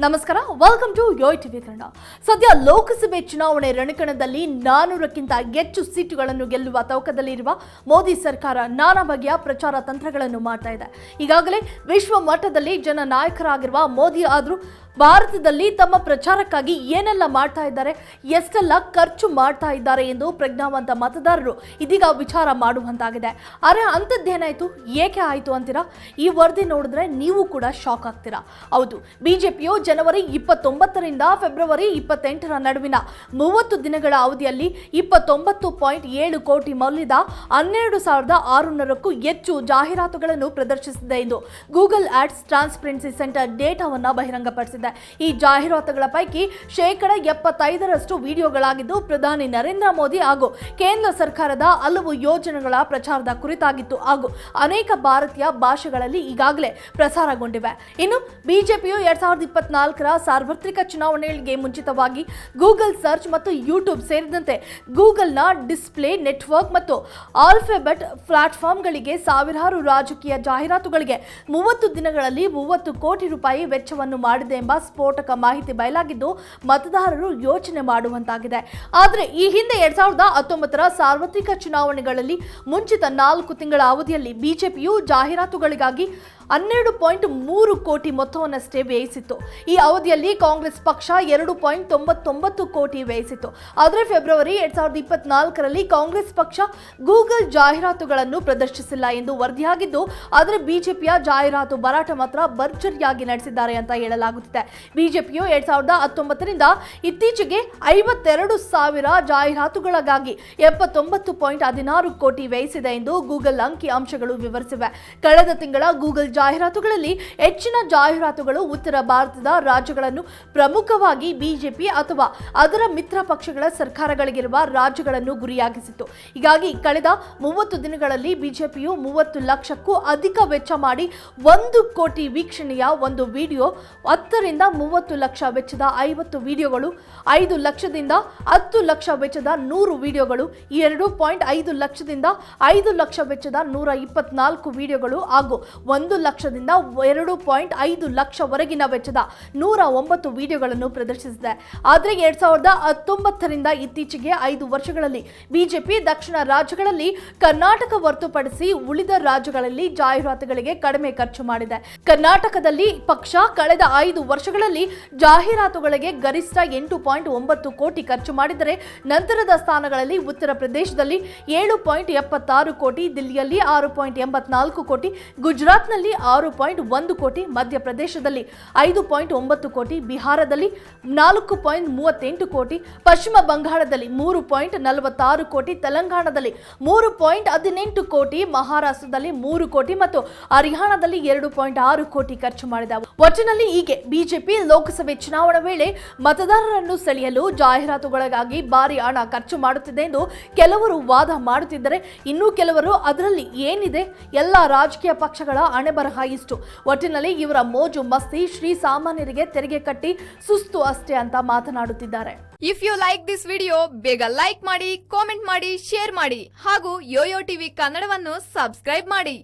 ನಮಸ್ಕಾರ, welcome to yoyo TV Kannada. ಸದ್ಯ ಲೋಕಸಭೆ ಚುನಾವಣೆ ರಣಕಣದಲ್ಲಿ 400ಕ್ಕಿಂತ ಹೆಚ್ಚು ಸೀಟುಗಳನ್ನು ಗೆಲ್ಲುವ ತವಕದಲ್ಲಿರುವ ಮೋದಿ ಸರ್ಕಾರ ನಾನಾ ಬಗೆಯ ಪ್ರಚಾರ ತಂತ್ರಗಳನ್ನು ಮಾಡ್ತಾ ಇದೆ. ಈಗಾಗಲೇ ವಿಶ್ವ ಮಟ್ಟದಲ್ಲಿ ಜನನಾಯಕರಾಗಿರುವ ಮೋದಿ ಆದರೂ ಭಾರತದಲ್ಲಿ ತಮ್ಮ ಪ್ರಚಾರಕ್ಕಾಗಿ ಏನೆಲ್ಲ ಮಾಡ್ತಾ ಇದ್ದಾರೆ, ಎಷ್ಟೆಲ್ಲ ಖರ್ಚು ಮಾಡ್ತಾ ಇದ್ದಾರೆ ಎಂದು ಪ್ರಜ್ಞಾವಂತ ಮತದಾರರು ಇದೀಗ ವಿಚಾರ ಮಾಡುವಂತಾಗಿದೆ. ಅರೆ ಅಂಥದ್ದೇನಾಯ್ತು, ಏಕೆ ಆಯಿತು ಅಂತೀರಾ? ಈ ವರದಿ ನೋಡಿದ್ರೆ ನೀವು ಕೂಡ ಶಾಕ್ ಆಗ್ತೀರಾ. ಹೌದು, ಬಿಜೆಪಿಯು ಜನವರಿ 29ರಿಂದ ಫೆಬ್ರವರಿ 28ರ ನಡುವಿನ 30 ದಿನಗಳ ಅವಧಿಯಲ್ಲಿ 29.7 ಕೋಟಿ ಮೌಲ್ಯದ 12,600ಕ್ಕೂ ಹೆಚ್ಚು ಜಾಹೀರಾತುಗಳನ್ನು ಪ್ರದರ್ಶಿಸಿದೆ ಎಂದು ಗೂಗಲ್ ಆಡ್ಸ್ ಟ್ರಾನ್ಸ್ಪರೆನ್ಸಿ ಸೆಂಟರ್ ಡೇಟಾವನ್ನು ಬಹಿರಂಗಪಡಿಸಿದೆ. ಈ ಜಾಹೀರಾತುಗಳ ಪೈಕಿ 75% ವಿಡಿಯೋಗಳಾಗಿದ್ದು ಪ್ರಧಾನಿ ನರೇಂದ್ರ ಮೋದಿ ಹಾಗೂ ಕೇಂದ್ರ ಸರ್ಕಾರದ ಹಲವು ಯೋಜನೆಗಳ ಪ್ರಚಾರದ ಕುರಿತಾಗಿತ್ತು ಹಾಗೂ ಅನೇಕ ಭಾರತೀಯ ಭಾಷೆಗಳಲ್ಲಿ ಈಗಾಗಲೇ ಪ್ರಸಾರಗೊಂಡಿವೆ. ಇನ್ನು ಬಿಜೆಪಿಯು 2024ರ ಸಾರ್ವತ್ರಿಕ ಚುನಾವಣೆಗಳಿಗೆ ಮುಂಚಿತವಾಗಿ ಗೂಗಲ್ ಸರ್ಚ್ ಮತ್ತು ಯೂಟ್ಯೂಬ್ ಸೇರಿದಂತೆ ಗೂಗಲ್ನ ಡಿಸ್ಪ್ಲೇ ನೆಟ್ವರ್ಕ್ ಮತ್ತು ಆಲ್ಫಾಬೆಟ್ ಪ್ಲಾಟ್ಫಾರ್ಮ್ಗಳಿಗೆ ಸಾವಿರಾರು ರಾಜಕೀಯ ಜಾಹೀರಾತುಗಳಿಗೆ 30 ದಿನಗಳಲ್ಲಿ 30 ಕೋಟಿ ರೂಪಾಯಿ ವೆಚ್ಚವನ್ನು ಮಾಡಿದೆ ಎಂಬ ಸ್ಫೋಟಕ ಮಾಹಿತಿ ಬಯಲಾಗಿದ್ದು ಮತದಾರರು ಯೋಚನೆ ಮಾಡುವಂತಾಗಿದೆ. ಆದರೆ ಈ ಹಿಂದೆ 2019ರ ಸಾರ್ವತ್ರಿಕ ಚುನಾವಣೆಗಳಲ್ಲಿ ಮುಂಚಿತ 4 ತಿಂಗಳ ಅವಧಿಯಲ್ಲಿ ಬಿಜೆಪಿಯು ಜಾಹೀರಾತುಗಳಿಗಾಗಿ 12.3 ಕೋಟಿ ಮೊತ್ತವನ್ನಷ್ಟೇ ವ್ಯಯಿಸಿತ್ತು. ಈ ಅವಧಿಯಲ್ಲಿ ಕಾಂಗ್ರೆಸ್ ಪಕ್ಷ 2.99 ಕೋಟಿ ವ್ಯಯಿಸಿತ್ತು. ಆದರೆ ಫೆಬ್ರವರಿ 2024ರಲ್ಲಿ ಕಾಂಗ್ರೆಸ್ ಪಕ್ಷ ಗೂಗಲ್ ಜಾಹೀರಾತುಗಳನ್ನು ಪ್ರದರ್ಶಿಸಿಲ್ಲ ಎಂದು ವರದಿಯಾಗಿದ್ದು, ಆದರೆ ಬಿಜೆಪಿಯ ಜಾಹೀರಾತು ಭರಾಟ ಮಾತ್ರ ಭರ್ಜರಿಯಾಗಿ ನಡೆಸಿದ್ದಾರೆ ಅಂತ ಹೇಳಲಾಗುತ್ತಿದೆ. ಬಿಜೆಪಿಯು 2019ರಿಂದ ಇತ್ತೀಚೆಗೆ 52,000 ಜಾಹೀರಾತುಗಳಿಗಾಗಿ 79.16 ಕೋಟಿ ವ್ಯಯಿಸಿದೆ ಎಂದು ಗೂಗಲ್ ಅಂಕಿ ಅಂಶಗಳು ವಿವರಿಸಿವೆ. ಕಳೆದ ತಿಂಗಳ ಗೂಗಲ್ ಜಾಹೀರಾತುಗಳಲ್ಲಿ ಹೆಚ್ಚಿನ ಜಾಹೀರಾತುಗಳು ಉತ್ತರ ಭಾರತದ ರಾಜ್ಯಗಳನ್ನು, ಪ್ರಮುಖವಾಗಿ ಬಿಜೆಪಿ ಅಥವಾ ಅದರ ಮಿತ್ರ ಪಕ್ಷಗಳ ಸರ್ಕಾರಗಳಿಗಿರುವ ರಾಜ್ಯಗಳನ್ನು ಗುರಿಯಾಗಿಸಿತ್ತು. ಹೀಗಾಗಿ ಕಳೆದ 30 ದಿನಗಳಲ್ಲಿ ಬಿಜೆಪಿಯು 30 ಲಕ್ಷಕ್ಕೂ ಅಧಿಕ ವೆಚ್ಚ ಮಾಡಿ 1 ಕೋಟಿ ವೀಕ್ಷಣೆಯ ಒಂದು ವಿಡಿಯೋ, 10ರಿಂದ 30 ಲಕ್ಷ ವೆಚ್ಚದ 50 ವಿಡಿಯೋಗಳು, 5 ಲಕ್ಷದಿಂದ 10 ಲಕ್ಷ ವೆಚ್ಚದ 100 ವಿಡಿಯೋಗಳು, 2.5 ಲಕ್ಷದಿಂದ 5 ಲಕ್ಷ ವೆಚ್ಚದ 124 ವಿಡಿಯೋಗಳು ಹಾಗೂ 1 ಲಕ್ಷದಿಂದ 2.5 ಲಕ್ಷವರೆಗಿನ ವೆಚ್ಚದ 109 ವಿಡಿಯೋಗಳನ್ನು ಪ್ರದರ್ಶಿಸಿದೆ. ಆದರೆ 2019ರಿಂದ ಇತ್ತೀಚೆಗೆ 5 ವರ್ಷಗಳಲ್ಲಿ ಬಿಜೆಪಿ ದಕ್ಷಿಣ ರಾಜ್ಯಗಳಲ್ಲಿ ಕರ್ನಾಟಕ ಹೊರತುಪಡಿಸಿ ಉಳಿದ ರಾಜ್ಯಗಳಲ್ಲಿ ಜಾಹೀರಾತುಗಳಿಗೆ ಕಡಿಮೆ ಖರ್ಚು ಮಾಡಿದೆ. ಕರ್ನಾಟಕದಲ್ಲಿ ಪಕ್ಷ ಕಳೆದ 5 ವರ್ಷಗಳಲ್ಲಿ ಜಾಹೀರಾತುಗಳಿಗೆ ಗರಿಷ್ಠ 8.9 ಕೋಟಿ ಖರ್ಚು ಮಾಡಿದರೆ, ನಂತರದ ಸ್ಥಾನಗಳಲ್ಲಿ ಉತ್ತರ ಪ್ರದೇಶದಲ್ಲಿ 7.76 ಕೋಟಿ, ದಿಲ್ಲಿಯಲ್ಲಿ 6.84 ಕೋಟಿ, ಗುಜರಾತ್ನಲ್ಲಿ 6.1 ಕೋಟಿ, ಮಧ್ಯಪ್ರದೇಶದಲ್ಲಿ 5.9 ಕೋಟಿ, ಬಿಹಾರದಲ್ಲಿ 4.38 ಕೋಟಿ, ಪಶ್ಚಿಮ ಬಂಗಾಳದಲ್ಲಿ 3.46 ಕೋಟಿ, ತೆಲಂಗಾಣದಲ್ಲಿ 3.18 ಕೋಟಿ, ಮಹಾರಾಷ್ಟ್ರದಲ್ಲಿ 3 ಕೋಟಿ ಮತ್ತು ಹರಿಯಾಣದಲ್ಲಿ 2.6 ಕೋಟಿ ಖರ್ಚು ಮಾಡಿದೆ. ಒಟ್ಟಿನಲ್ಲಿ ಹೀಗೆ ಬಿಜೆಪಿ ಲೋಕಸಭೆ ಚುನಾವಣಾ ವೇಳೆ ಮತದಾರರನ್ನು ಸೆಳೆಯಲು ಜಾಹೀರಾತುಗಳಿಗಾಗಿ ಭಾರಿ ಹಣ ಖರ್ಚು ಮಾಡುತ್ತಿದೆ ಎಂದು ಕೆಲವರು ವಾದ ಮಾಡುತ್ತಿದ್ದರೆ, ಇನ್ನು ಕೆಲವರು ಅದರಲ್ಲಿ ಏನಿದೆ, ಎಲ್ಲ ರಾಜಕೀಯ ಪಕ್ಷಗಳ ಹಣೆಬರಹ ಇಷ್ಟು, ಒಟ್ಟಿನಲ್ಲಿ ಇವರ ಮೋಜು ಮಸ್ತಿ ಶ್ರೀ ಸಾಮಾನ್ಯರಿಗೆ ತೆರಿಗೆ ಕಟ್ಟಿ ಸುಸ್ತು ಅಷ್ಟೇ ಅಂತ ಮಾತನಾಡುತ್ತಿದ್ದಾರೆ. If you like this video, ಬೇಗ ಲೈಕ್ ಮಾಡಿ, ಕಾಮೆಂಟ್ ಮಾಡಿ, ಶೇರ್ ಮಾಡಿ ಹಾಗೂ ಯೋಯೋ ಟಿವಿ ಕನ್ನಡವನ್ನು ಸಬ್ಸ್ಕ್ರೈಬ್ ಮಾಡಿ.